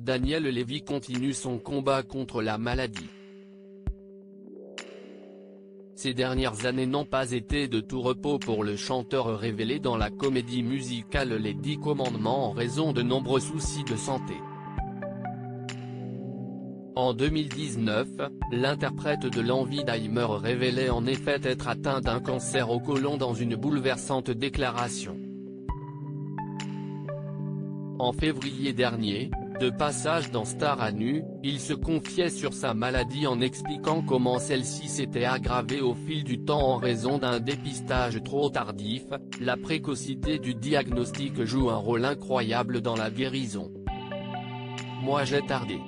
Daniel Lévy continue son combat contre la maladie. Ces dernières années n'ont pas été de tout repos pour le chanteur révélé dans la comédie musicale Les 10 Commandements en raison de nombreux soucis de santé. En 2019, l'interprète de l'Envie d'Alzheimer révélait en effet être atteint d'un cancer au côlon dans une bouleversante déclaration. En février dernier, de passage dans Star à nu, il se confiait sur sa maladie en expliquant comment celle-ci s'était aggravée au fil du temps en raison d'un dépistage trop tardif. La précocité du diagnostic joue un rôle incroyable dans la guérison. Moi j'ai tardé.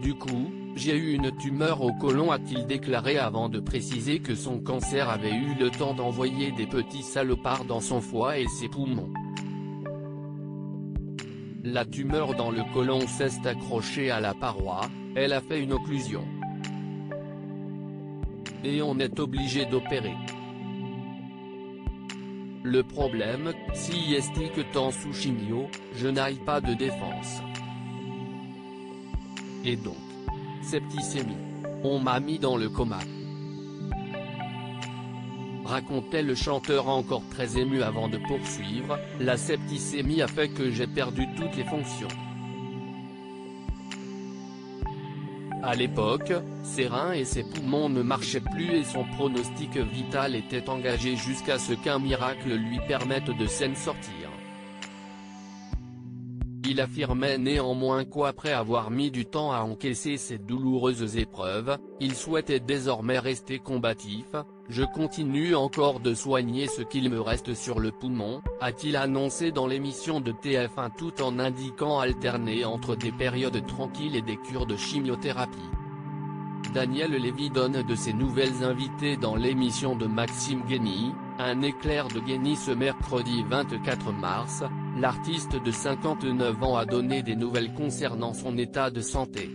Du coup, j'ai eu une tumeur au côlon, a-t-il déclaré avant de préciser que son cancer avait eu le temps d'envoyer des petits salopards dans son foie et ses poumons. La tumeur dans le côlon s'est accrochée à la paroi, elle a fait une occlusion. Et on est obligé d'opérer. Le problème, si est que tant sous chimio, je n'aille pas de défense. Et donc, septicémie. On m'a mis dans le coma. Racontait le chanteur encore très ému avant de poursuivre, la septicémie a fait que j'ai perdu toutes les fonctions. À l'époque, ses reins et ses poumons ne marchaient plus et son pronostic vital était engagé jusqu'à ce qu'un miracle lui permette de s'en sortir. Il affirmait néanmoins qu'après avoir mis du temps à encaisser ces douloureuses épreuves, il souhaitait désormais rester combatif. Je continue encore de soigner ce qu'il me reste sur le poumon, a-t-il annoncé dans l'émission de TF1 tout en indiquant alterner entre des périodes tranquilles et des cures de chimiothérapie. Daniel Lévy donne de ses nouvelles invités dans l'émission de Maxime Guény, un éclair de génie ce mercredi 24 mars, l'artiste de 59 ans a donné des nouvelles concernant son état de santé.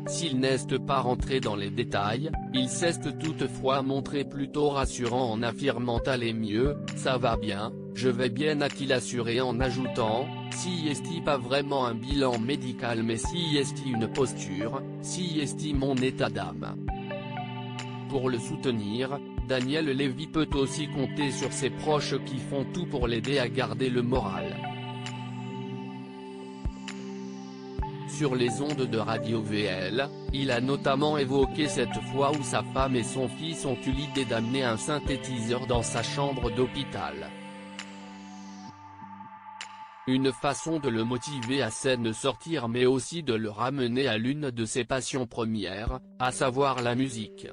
S'il n'est pas rentré dans les détails, il s'est toutefois montré plutôt rassurant en affirmant « Allez mieux, ça va bien, je vais bien » a-t-il assuré en ajoutant « Si est pas vraiment un bilan médical mais si est une posture, si est mon état d'âme ». Pour le soutenir, Daniel Lévy peut aussi compter sur ses proches qui font tout pour l'aider à garder le moral. Sur les ondes de Radio VL, il a notamment évoqué cette fois où sa femme et son fils ont eu l'idée d'amener un synthétiseur dans sa chambre d'hôpital. Une façon de le motiver à s'en sortir mais aussi de le ramener à l'une de ses passions premières, à savoir la musique.